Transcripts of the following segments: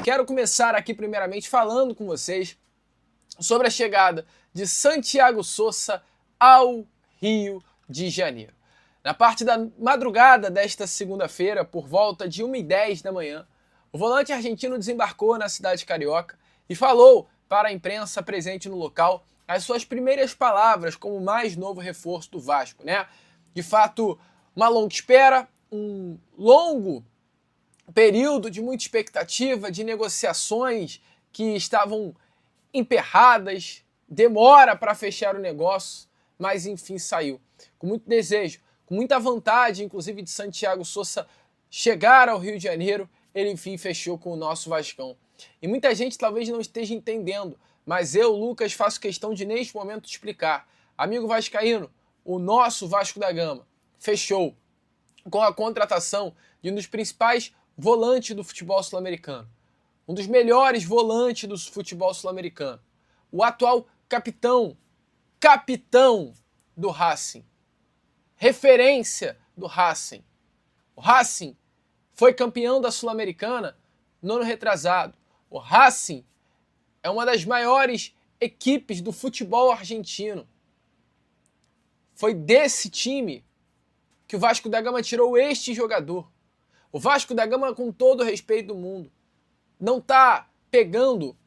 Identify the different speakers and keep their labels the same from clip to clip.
Speaker 1: Quero começar aqui primeiramente falando com vocês sobre a chegada de Santiago Sousa ao Rio de Janeiro. Na parte da madrugada desta segunda-feira, por volta de 1h10 da manhã, o volante argentino desembarcou na cidade carioca e falou para a imprensa presente no local as suas primeiras palavras como o mais novo reforço do Vasco, né? De fato, uma longa espera, um longo período de muita expectativa, de negociações que estavam emperradas, demora para fechar o negócio, mas enfim saiu. Com muito desejo, com muita vontade, inclusive de Santiago Sousa chegar ao Rio de Janeiro, ele enfim fechou com o nosso Vascão. E muita gente talvez não esteja entendendo, mas eu, Lucas, faço questão de neste momento explicar. Amigo vascaíno, o nosso Vasco da Gama fechou com a contratação de um dos principais volantes do futebol sul-americano. Um dos melhores volantes do futebol sul-americano. O atual capitão do Racing. Referência do Racing. O Racing foi campeão da Sul-Americana no ano retrasado. O Racing é uma das maiores equipes do futebol argentino. Foi desse time que o Vasco da Gama tirou este jogador. O Vasco da Gama, com todo o respeito do mundo, não está pegando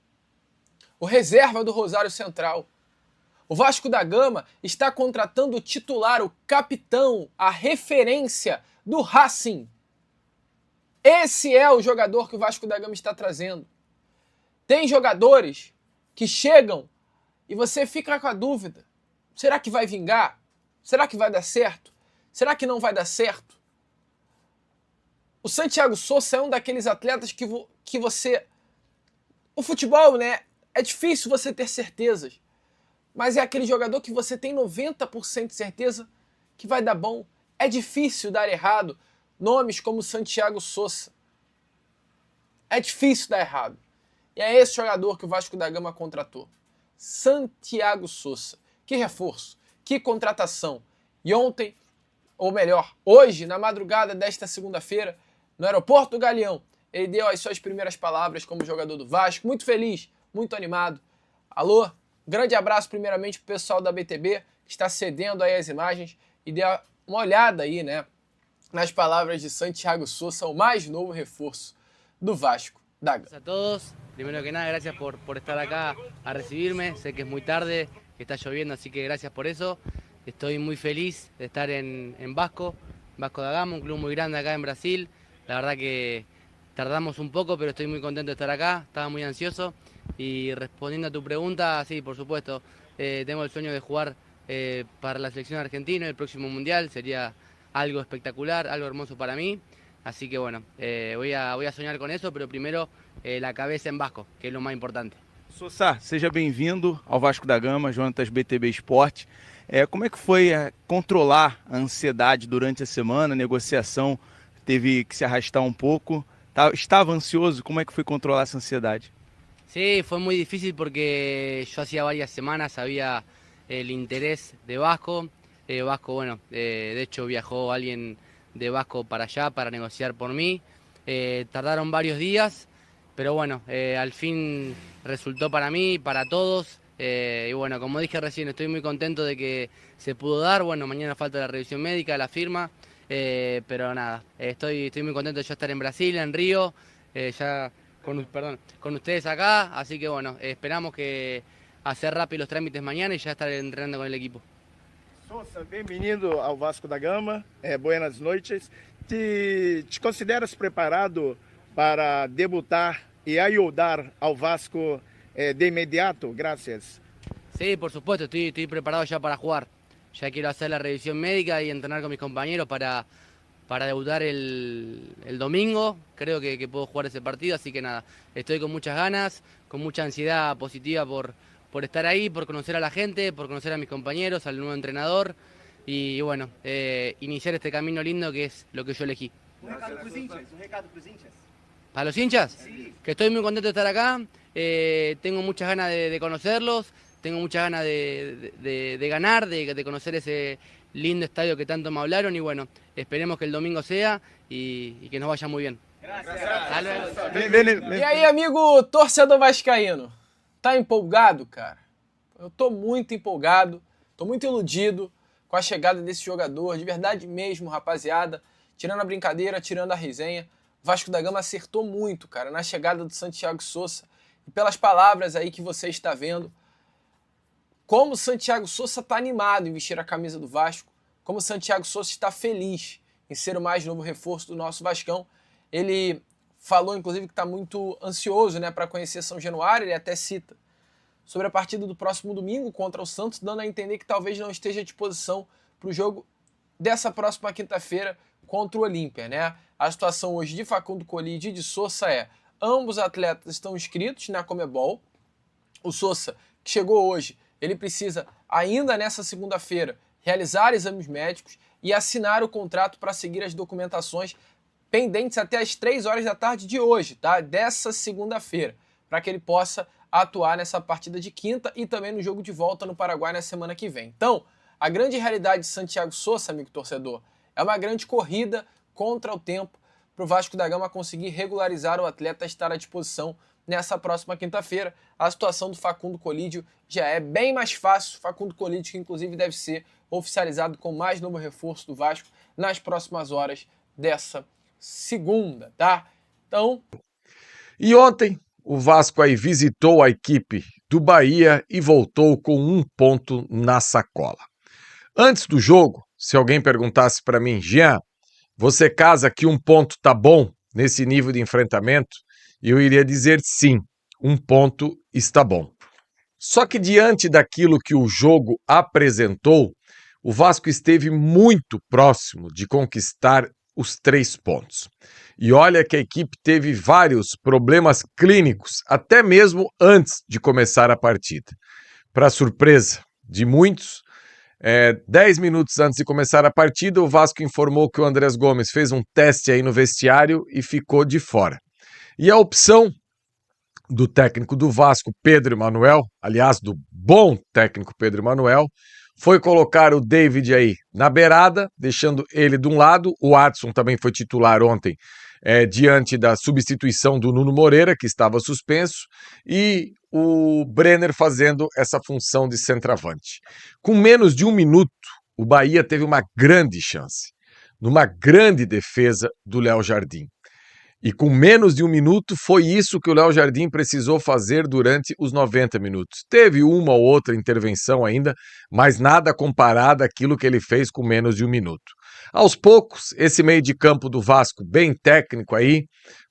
Speaker 1: o reserva do Rosário Central. O Vasco da Gama está contratando o titular, o capitão, a referência do Racing. Esse é o jogador que o Vasco da Gama está trazendo. Tem jogadores que chegam e você fica com a dúvida. Será que vai vingar? Será que vai dar certo? Será que não vai dar certo? O Santiago Sousa é um daqueles atletas que você... O futebol, né? É difícil você ter certezas. Mas é aquele jogador que você tem 90% de certeza que vai dar bom. É difícil dar errado. Nomes como Santiago Sousa. É difícil dar errado. E é esse jogador que o Vasco da Gama contratou. Santiago Sousa. Que reforço. Que contratação. E ontem, ou melhor, hoje, na madrugada desta segunda-feira, no aeroporto do Galeão, ele deu as suas primeiras palavras como jogador do Vasco. Muito feliz, muito animado. Alô, grande abraço primeiramente pro pessoal da BTB, que está cedendo aí as imagens, e dê uma olhada aí, né, nas palavras de Santiago Sousa, o mais novo reforço do Vasco da Gama.
Speaker 2: A todos, primero que nada, gracias por estar acá a recibirme. Sé que es muy tarde, que está lloviendo, así que gracias por eso. Estoy muy feliz de estar en Vasco da Gama, un club muy grande acá en Brasil. La verdad que tardamos un poco, pero estoy muy contento de estar acá, estaba muy ansioso. Y respondiendo a tu pregunta, sí, por supuesto, tengo el sueño de jugar para la selección argentina el próximo Mundial. Sería algo espectacular, algo hermoso para mí. Así que bueno, voy a soñar con eso, pero primero la cabeza en Vasco, que es lo más importante.
Speaker 3: Sousa, seja bem-vindo ao Vasco da Gama, Jonatas BTB Esporte. Como é que foi controlar a ansiedade durante a semana, a negociação teve que se arrastar um pouco, estava ansioso, como é que foi controlar essa ansiedade?
Speaker 2: Sí, fue muy difícil porque yo hacía varias semanas sabía el interés de Vasco. Vasco, bueno, de hecho viajó alguien de Vasco para allá para negociar por mí. Tardaron varios días, pero bueno, al fin resultó para mí, para todos. Y bueno, como dije recién, estoy muy contento de que se pudo dar. Bueno, mañana falta la revisión médica, la firma. Pero nada, estoy muy contento de ya estar en Brasil, en Río, ya con ustedes acá, así que bueno, esperamos que hacer rápido los trámites mañana y ya estar entrenando con el equipo.
Speaker 4: Sousa, bem-vindo ao Vasco da Gama, buenas noites. Te consideras preparado para debutar e ayudar ao Vasco de inmediato? Gracias.
Speaker 2: Sí, por supuesto, estoy preparado ya para jugar. Ya quiero hacer la revisión médica y entrenar con mis compañeros para debutar el domingo. Creo que puedo jugar ese partido, así que nada, estoy con muchas ganas, con mucha ansiedad positiva por estar ahí, por conocer a la gente, por conocer a mis compañeros, al nuevo entrenador y bueno, iniciar este camino lindo que es lo que yo elegí.
Speaker 5: Un recado para los hinchas.
Speaker 2: ¿Para los hinchas?
Speaker 5: Sí.
Speaker 2: Que estoy muy contento de estar acá, tengo muchas ganas de conocerlos, tengo muchas ganas de ganar, de conocer ese lindo estadio que tanto me hablaron y bueno, esperemos que el domingo sea y que nos vaya muy bien. Hasta luego.
Speaker 3: Vem.
Speaker 1: E aí, amigo torcedor vascaíno? Tá empolgado, cara? Eu tô muito empolgado, tô muito iludido com a chegada desse jogador, de verdade mesmo, rapaziada. Tirando a brincadeira, tirando a resenha, o Vasco da Gama acertou muito, cara, na chegada do Santiago Sousa. E pelas palavras aí que você está vendo, como o Santiago Sousa tá animado em vestir a camisa do Vasco, como o Santiago Sousa está feliz em ser o mais novo reforço do nosso Vascão. Ele falou, inclusive, que está muito ansioso, né, para conhecer São Januário. Ele até cita sobre a partida do próximo domingo contra o Santos, dando a entender que talvez não esteja à disposição para o jogo dessa próxima quinta-feira contra o Olímpia, né? A situação hoje de Facundo Colide e de Sousa é: ambos atletas estão inscritos na Conmebol. O Sousa, que chegou hoje, ele precisa, ainda nessa segunda-feira, realizar exames médicos e assinar o contrato para seguir as documentações pendentes até as 3 horas da tarde de hoje, tá? Dessa segunda-feira, para que ele possa atuar nessa partida de quinta e também no jogo de volta no Paraguai na semana que vem. Então, a grande realidade de Santiago Sousa, amigo torcedor, é uma grande corrida contra o tempo para o Vasco da Gama conseguir regularizar o atleta a estar à disposição nessa próxima quinta-feira. A situação do Facundo Colídio já é bem mais fácil. Facundo Colídio, que inclusive deve ser oficializado como mais novo reforço do Vasco nas próximas horas dessa segunda, tá? Então...
Speaker 6: E ontem o Vasco aí visitou a equipe do Bahia e voltou com 1 ponto na sacola. Antes do jogo, se alguém perguntasse para mim, Jean, você casa que 1 ponto tá bom nesse nível de enfrentamento? Eu iria dizer sim, 1 ponto está bom. Só que diante daquilo que o jogo apresentou, o Vasco esteve muito próximo de conquistar os 3 pontos. E olha que a equipe teve vários problemas clínicos, até mesmo antes de começar a partida. Para surpresa de muitos, 10 minutos antes de começar a partida, o Vasco informou que o Andrés Gomes fez um teste aí no vestiário e ficou de fora. E a opção do técnico do Vasco, Pedro Emanuel, aliás, do bom técnico Pedro Emanuel, foi colocar o David aí na beirada, deixando ele de um lado. O Adson também foi titular ontem, diante da substituição do Nuno Moreira, que estava suspenso, e o Brenner fazendo essa função de centroavante. Com menos de 1 minuto, o Bahia teve uma grande chance, numa grande defesa do Léo Jardim. E com menos de 1 minuto, foi isso que o Léo Jardim precisou fazer durante os 90 minutos. Teve uma ou outra intervenção ainda, mas nada comparado àquilo que ele fez com menos de 1 minuto. Aos poucos, esse meio de campo do Vasco, bem técnico aí,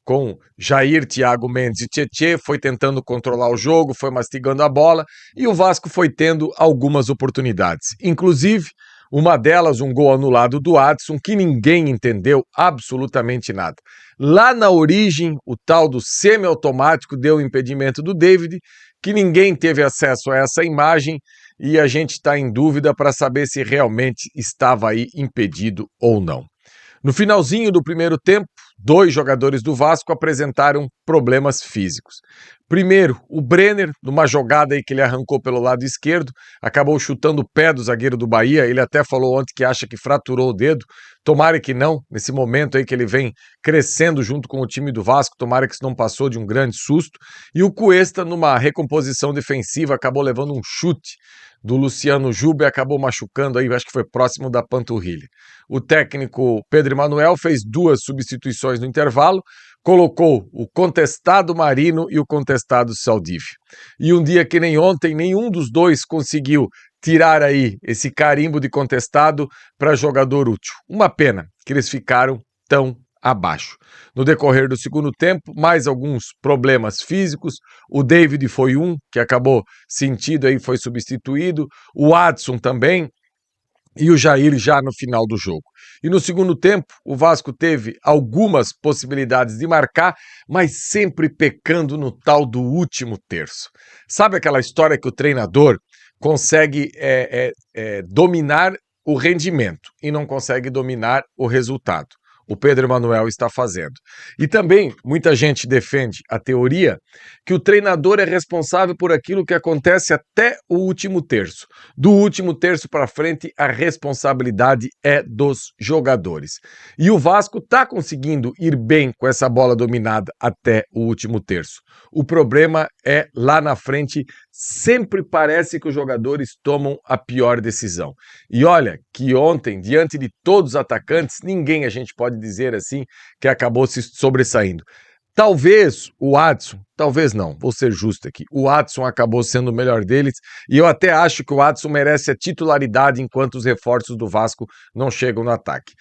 Speaker 6: com Jair, Thiago Mendes e Tietê, foi tentando controlar o jogo, foi mastigando a bola, e o Vasco foi tendo algumas oportunidades. Inclusive, uma delas, um gol anulado do Adson, que ninguém entendeu absolutamente nada. Lá na origem, o tal do semiautomático deu o impedimento do David, que ninguém teve acesso a essa imagem, e a gente está em dúvida para saber se realmente estava aí impedido ou não. No finalzinho do primeiro tempo, 2 jogadores do Vasco apresentaram problemas físicos. Primeiro, o Brenner, numa jogada aí que ele arrancou pelo lado esquerdo, acabou chutando o pé do zagueiro do Bahia. Ele até falou ontem que acha que fraturou o dedo. Tomara que não, nesse momento aí que ele vem crescendo junto com o time do Vasco, tomara que isso não passou de um grande susto. E o Cuesta, numa recomposição defensiva, acabou levando um chute do Luciano Juba e acabou machucando aí, acho que foi próximo da panturrilha. O técnico Pedro Emanuel fez 2 substituições no intervalo, colocou o contestado Marino e o contestado Saldívio. E um dia que nem ontem, nenhum dos dois conseguiu tirar aí esse carimbo de contestado para jogador útil. Uma pena que eles ficaram tão abaixo. No decorrer do segundo tempo, mais alguns problemas físicos. O David foi um que acabou sentindo aí, foi substituído. O Adson também. E o Jair já no final do jogo. E no segundo tempo, o Vasco teve algumas possibilidades de marcar, mas sempre pecando no tal do último terço. Sabe aquela história que o treinador consegue dominar o rendimento e não consegue dominar o resultado? o Pedro Emanuel está fazendo. E também muita gente defende a teoria que o treinador é responsável por aquilo que acontece até o último terço. Do último terço para frente, a responsabilidade é dos jogadores. E o Vasco está conseguindo ir bem com essa bola dominada até o último terço. O problema é lá na frente, sempre parece que os jogadores tomam a pior decisão. E olha que ontem, diante de todos os atacantes, ninguém, a gente pode dizer assim, que acabou se sobressaindo. Talvez o Adson, talvez não, vou ser justo aqui, o Adson acabou sendo o melhor deles e eu até acho que o Adson merece a titularidade enquanto os reforços do Vasco não chegam no ataque.